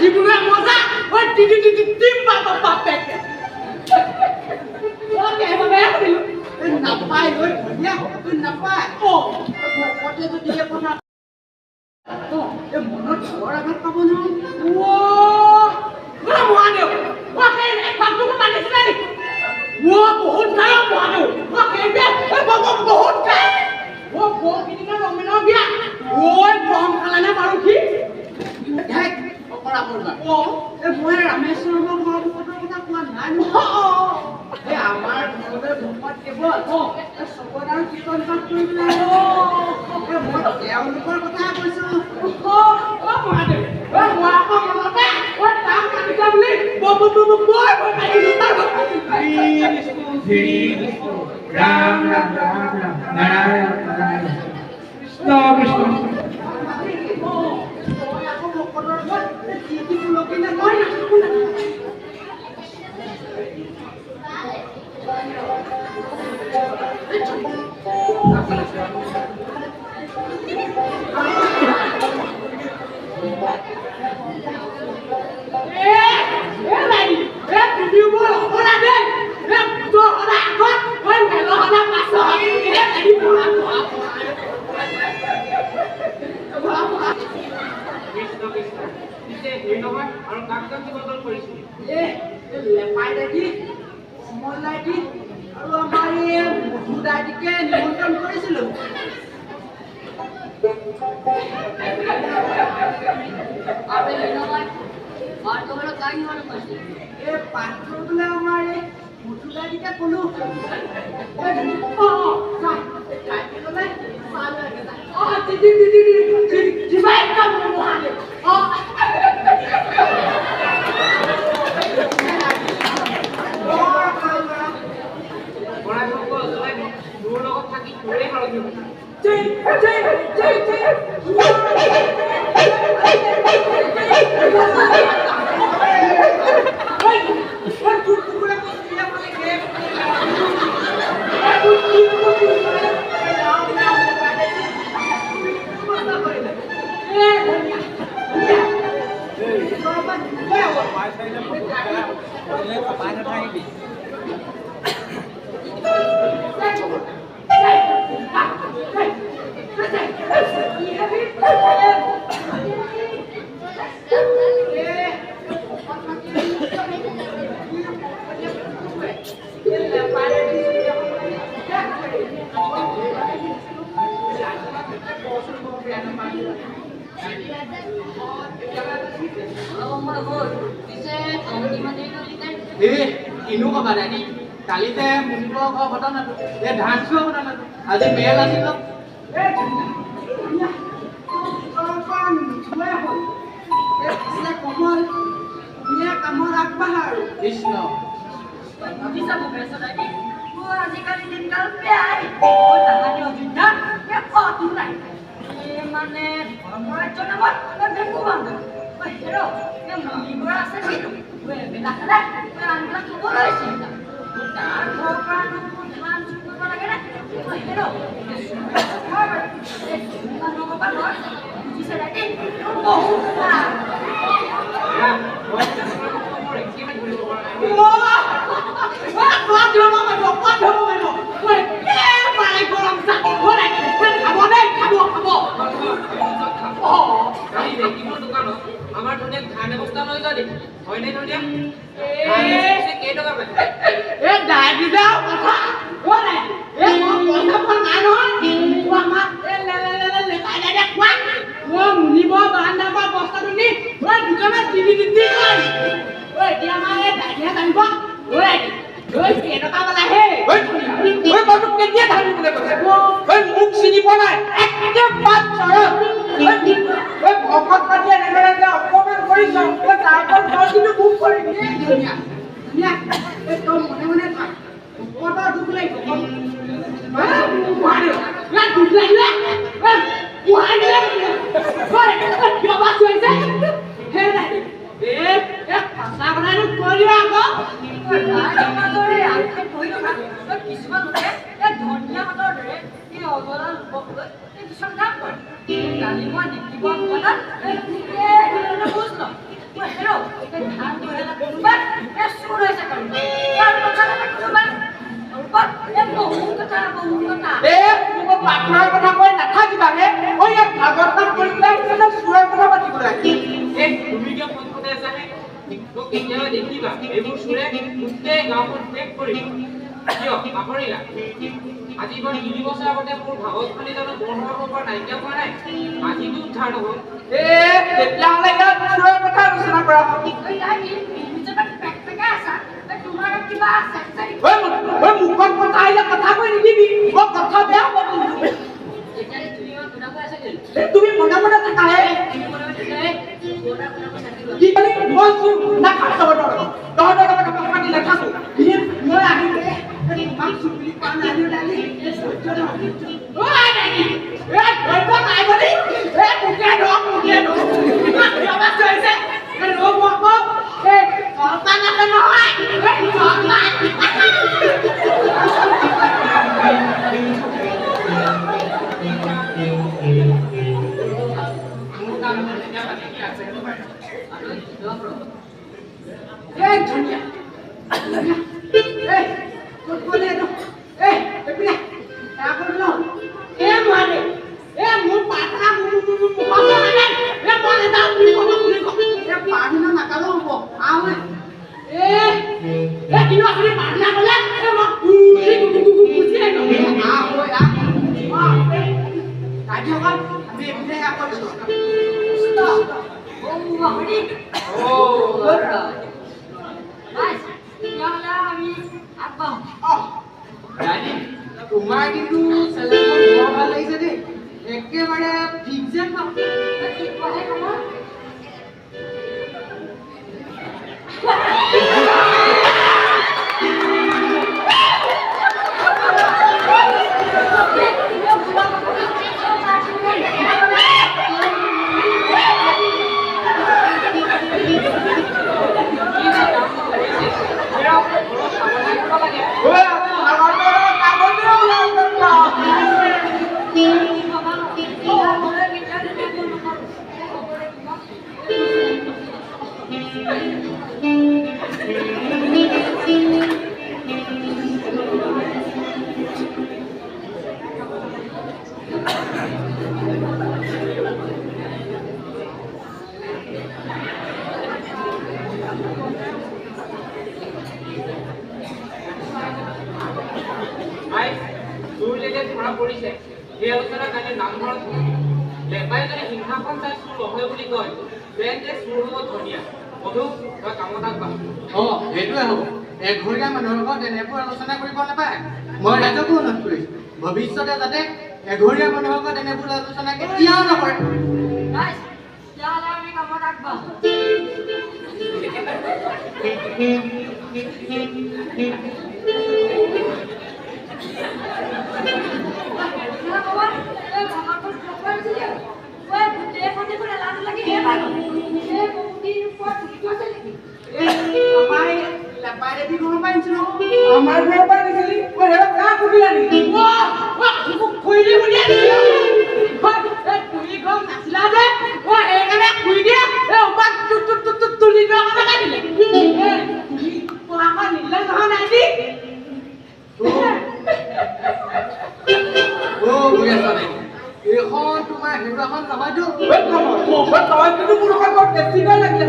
দিবুগে মজা ওই টিটি টিটি টিম বাবা বাপে ওকে বাবা দিলু নাপাই ওই ধনিয়া তুই নাপাই ও পটে তো দিয়ে কোনা তো এ মনত ছড়া ভাত পাব না ও ওরা মহাদেও ওকে বাপটুকু মানিছ না ও বহুত খায় মহাদেও ওকে বে বহুত খায় ও বহুত কিনা রমেন বিয়া ওই কম খালানে মারু কি দেখ অকরা করবা ও এ মই রামেশ্বর ঘর কথা কোৱা নাই এ আমাৰ ঘৰতে ভকত কেৱল সবত আৰু কীৰ্তন পাঠ কৰিবলৈ এ মই তেওঁলোকৰ কথা কৈছো ও মহাদেৱ ও মই আকৌ মনতে ও তাম কাটিছা বুলি মই राम राम राम राम नारायण नारायण कृष्ण ইনো কবা দানি কালিতে মুনিব ঘটনা এ ধানছো ঘটনা আজি মেল আছিল এ কমল বিয়া কামৰ আগবাঢ়া আৰু কৃষ্ণ বুজিছা মুকেশ দানি ও আজিকালি দিনকাল বেয়াই ও তাহানি অযোধ্যা এ কতো নাই মানে ধৰ্মৰাজ্য নামত দেখো বান্ধৱ হেৰ এ মণিবৰ আছে কিন্তু বেলা খালে আনলা খাব লৈছে তাৰ ঘৰৰ ধান চুৰ কৰিব লাগে না হেৰ বুজিছে দাদি বহুত আমার ধনিয়া ধান বস্তা লৈ যা দে হয়নে ধনিয়া কেই টকা পায় এ দাদি দাও কথা ওরে এ পয়সা পা না নহয় ও আমার এ লে দাদা কোৱা ও মুনিব বান্দা পা বস্তাটো নি ওই দোকানত টিভি দিতি কই ওই এতিয়া আমাৰ এ দাদিয়া জানিব ওই ওই কেই টকা বলা হে ওই বাবু কেতিয়া ধান বলে কথা ওই মুখ চিনি পোৱা নাই একে পাঁচ ছয় ওই ভকত পাতি এনেকৈ অপমান কৰিছ ওই তাৰপৰ ঘৰ কিন্তু বুক কৰি দিয়ে ধুনীয়া ধুনীয়া এ তো মনে মনে থাক কটা দুখ লাগিব ওহাৰে না দুখ লাগিলে ওহাৰে ওই কিয় বাছ হৈছে হে নাই এ ফাঁচা কথাটো কৈ দিবা আকৌ মাজৰে আগে কৈ থকা কিছুমান লোকে ধনিয়া হাতৰ দৰে এই অজৰা লোকলৈ কিছুমান কাম কৰে গালি মই দেখিব কথা বুজ ন তুমি প্ৰাৰ্থনাৰ কথা কৈ নাথাকিবাহে ঐ ইয়াক ভাগৱত কৰি পেলাই চুৰৰ কথা পাতিব লাগে তুমি কিয় ফোন কৰি আছা হে মোক কেতিয়াবা দেখিবা এইবোৰ চুৰে গোটেই গাঁওখন শেষ কৰি কিয় পাহৰিলা আজি মই 3 বছৰ আগতে মোৰ ভাগৱতখনি জানো বৰসভাৰ পৰা নাইকিয়া হোৱা নাই আজিতো উদ্ধাৰ নহ'ল তেতিয়াহ'লে ইয়াত চুৰৰ কথা আলোচনা কৰা মুখত কথা আহিলে কথা কৈ নিদিবি মই কথা বেয়া হ'ব তুমি মনে মনে থাকাহে কি কলি মই চুৰ নাখাওঁ তহঁতৰ লগত কথা পাতি নাথাকো মই আহিলে তোমাক চুৰ বুলি কোৱা নাই ডালি তোমাৰ কিন্তু চেলেঞ্জখন বৰ ভাল লাগিছে দেই একেবাৰে ঠিক যেন এঘৰীয়া মানুহৰ লগত এনেবোৰ আলোচনা কৰিব নাপায় মই ৰাইজকো অনুৰোধ কৰিছো ভৱিষ্যতে যাতে এঘৰীয়া মানুহৰ লগত এনেবোৰ আলোচনা কেতিয়াও নকৰে আমার ঘর পাই দিছিলি ওই হেলা কা কুটিলা নি ওয়া কইলি বুলিয়া নি তুই গম নাছিলা যে ও এখানে কুই দিয়া এ ওপা তুলি দিয়া কথা কাটিলে তুই আমার নিলা কহা নাই দি ও বুঝাছ নাই এখন তোমার হেরাখন নহয়তো তই কিন্তু মোৰ লগত বৰ বেছি গৈ লাগিলে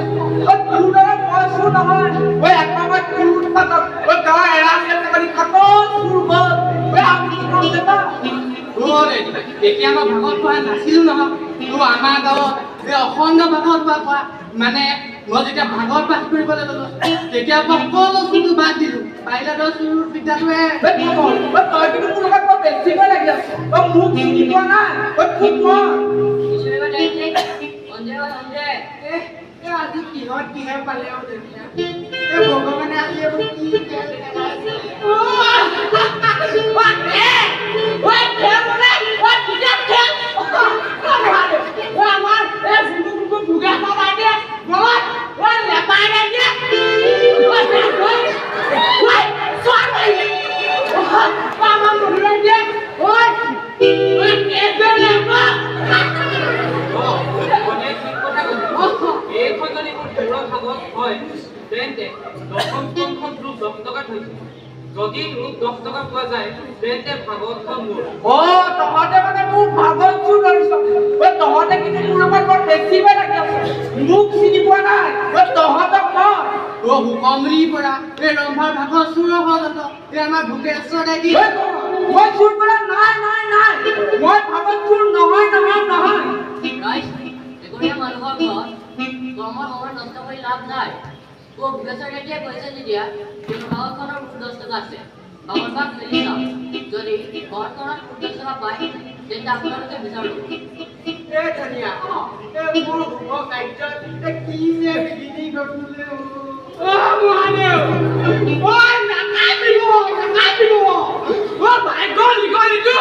তোৰ দৰে মই চুৰ নহয় ঐ একমাহ তোৰ পাতত ঐ গাঁৱৰ এৰা কৰি খাব চুৰ হ'ল ঐ আপুনি কি কৰি দেবা এতিয়া মই ভাগত পোৱা নাছিলো নহয় তো আমাৰ গাঁৱত যে অখণ্ড ভাগত পোৱা মানে মই যেতিয়া ভাগত পাঠ কৰিবলৈ ল'লো তেতিয়া সকলো চুৰটো বাদ দিলো পাৰিলে তই চুৰ বিদ্যাটোৱে তই কিন্তু মোৰ লগত বৰ বেছি গৈ লাগিলে মোক চিনি পোৱা নাই খুব আজি কিহত কিহে পালে ভগৱানে আজি এইবোৰ কি যদি তোক 10 টকা পোৱা যায় তেন্তে ভাগৱতখন মোৰ তহঁতে মানে মোক ভাগত চুৰ কৰিছ তহঁতে কিন্তু মোৰ লগত বৰ বেছিকৈ লাগি আছে মোক চিনি পোৱা নাই তহঁতক মই হুকমৰিৰ পৰা এই ৰম্ভাৰ ভাগত চুৰ হ'ব জানো এই আমাৰ ভোগেশ্বৰ দাদি মই চুৰ কৰা নাই মই ভাগত চুৰ নহয় এগৰীয়া মানুহৰ ঘৰত কৰ্মৰ সময় নষ্ট কৰি লাভ নাই ভোগেশ্বৰ দাদিয়ে কৈছে যেতিয়া ভাগৱতখনৰ 10 টকা আছে ভাগৱতখন মিলি যাওক যদি ঘৰখনত 10 টকা পায় তেন্তে আপোনালোকে বিচাৰক এই ধনিয়া মোৰ শুভ কাৰ্যত কি যে বিধি কৰিলে মহাদেৱ নাকাটিব ভাগ্য লিখনিটো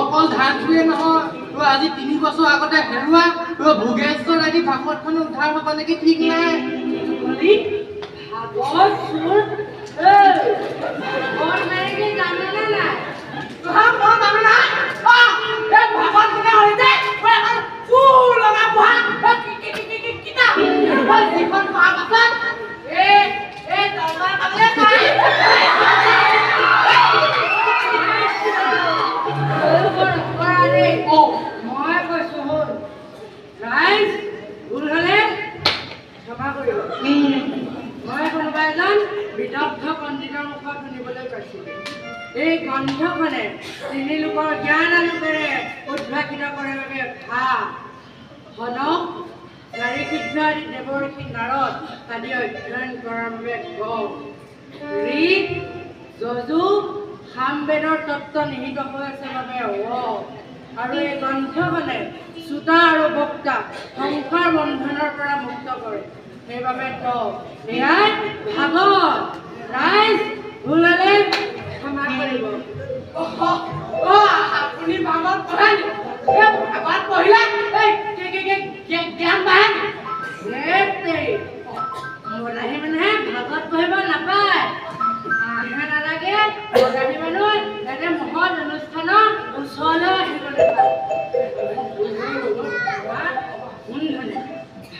অকল ধান চুৰে নহয় আজি 3 বছৰ আগতে হেৰুৱা ভোগেশ্বৰ দাদি ভাগৱতখন উদ্ধাৰ হ'ব নেকি ঠিক নাই ভাগৱত চুৰ এই গ্ৰন্থখনে তিনি লোকৰ জ্ঞান আলোকেৰে উদ্ভাসিত কৰাৰ বাবে হনক নাৰী সিদ্ধ আদি দেৱৰ্ষি নাৰদ আদি অধ্যয়ন কৰাৰ বাবে ঋক যজু সামবেদৰ তত্ত্ব নিহিত হৈ আছে বাবে আৰু এই গ্ৰন্থখনে শ্ৰোতা আৰু বক্তা সংসাৰ বন্ধনৰ পৰা মুক্ত কৰে সেইবাবে এয়াই ভাগৱত ৰাইজ ভুল হ'লে ক্ষমা কৰিব আপুনি ভাগৱত পঢ়াই ভাগৱত পঢ়িলে জ্ঞান বাঢ়ে মদাহী মানুহে ভাগৱত পঢ়িব নাপায় নালাগে মদাহী মানুহ এনে মহৎ অনুষ্ঠানৰ ওচৰলৈ আহিবলৈ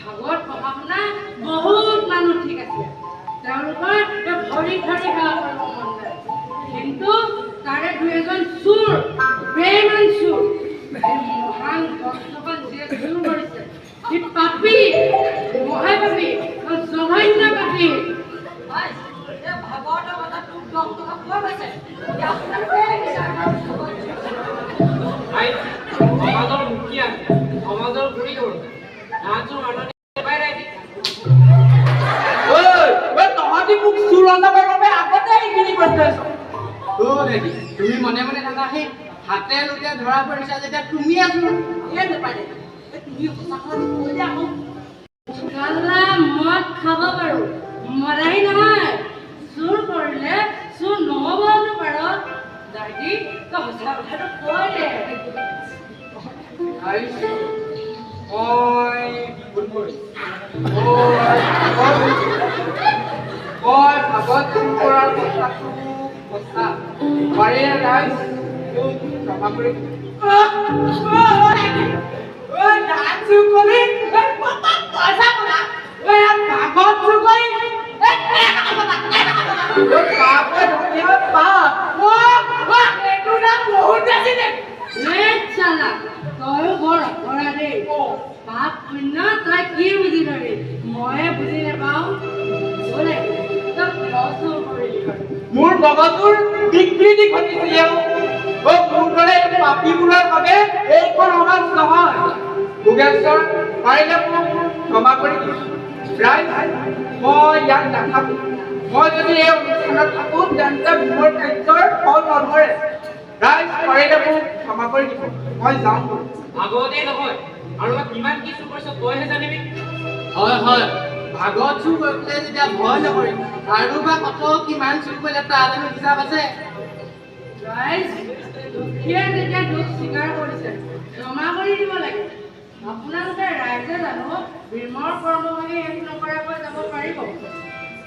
ভাগৱত পঢ়া শুনা বহুত মানুহ ঠিক আছে তেওঁলোকৰ ভৰি সেৱা কৰিব মন যায় কিন্তু তাৰে 2-এজন চোৰ বেইমান চোৰ মহান গ্ৰন্থখন যিয়ে চুৰ কৰিছে সি পাপী মহাপাপী জঘন্য পাপী ভাগৱতৰ কথা তোক 10 টকা পোৱা গৈছে সমাজৰ মুখিয়া সমাজৰ গুৰি ধৰোঁ নাচো মানুহ তহঁতি মোক চুৰণ্ডাবৰ বাবে আগতে এইখিনি কৰি থৈছ তুমি মনে মনে থাকা সেই হাতে লোকে ধৰা পৰিছা যেতিয়া তুমি আছো নাপাৰে তুমি মদ খাব পাৰো মৰাই নহয় চুৰ কৰিলে চুৰ নহ'বতো পাৰ দাদি তই সঁচা কথাটো কৈ দে মই ভাগৱত চুৰ কৰাৰ কথাটো কথা পাৰে ৰাইজ ক্ষমা কৰি তই বৰ অপৰাধী পাপ পুণ্য তই কি বুজি পাবি ময়ে বুজি নাপাওঁ মোৰ মগজুৰ বিকৃতি ঘটিছে মোৰ দৰে পাপীবোৰৰ বাবে এইখন সমাজ নহয় যোগেশ্বৰ পাৰিলে মোক ক্ষমা কৰি দিব ৰাইজ মই ইয়াত নাথাকো মই যদি এই অনুষ্ঠানত থাকো তেন্তে মোৰ কাৰ্যৰ ফল নধৰে ৰাইজ পাৰিলে মোক ক্ষমা কৰি দিব মই যাওঁ ভাগৱতে নহয় আৰু কিমান কি চুৰ কৰিছ তইহে জানিবি হয় ভাগত চুৰ কৰিলে যেতিয়া ভয় নকৰিম আৰু বা কত কিমান চুৰ কৰিলে তাৰ জানো হিচাপ আছে ৰাইজ দুখীয়া যেতিয়া দুখ স্বীকাৰ কৰিছে ক্ষমা কৰি দিব লাগে আপোনালোকে ৰাইজে জানো ভীমৰ কৰ্মভাগী শেষ নকৰাকৈ যাব পাৰিব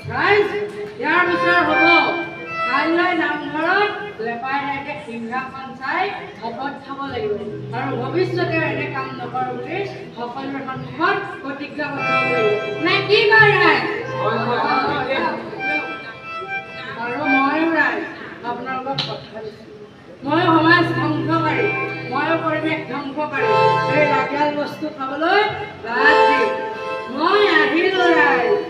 ৰাইজ ইয়াৰ বিচাৰ হ'ব কাইলৈ নামঘৰত লেপাই ৰাইজে সিংহাসন চাই শপত খাব লাগিব আৰু ভৱিষ্যতে এনে কাম নকৰোঁ বুলি সকলোৰে সন্মুখত প্ৰতিজ্ঞাবদ্ধ হ'ব লাগিব নে কি কয় ৰাইজ আৰু ময়ো ৰাইজ আপোনালোকক কথা দিছোঁ ময়ো সমাজ ধ্বংসকাৰী ময়ো পৰিৱেশ ধ্বংসকাৰী এই ৰাগিয়াল বস্তু খাবলৈ বাদ দি মই আহিলোঁ ৰাইজ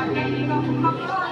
Thank you.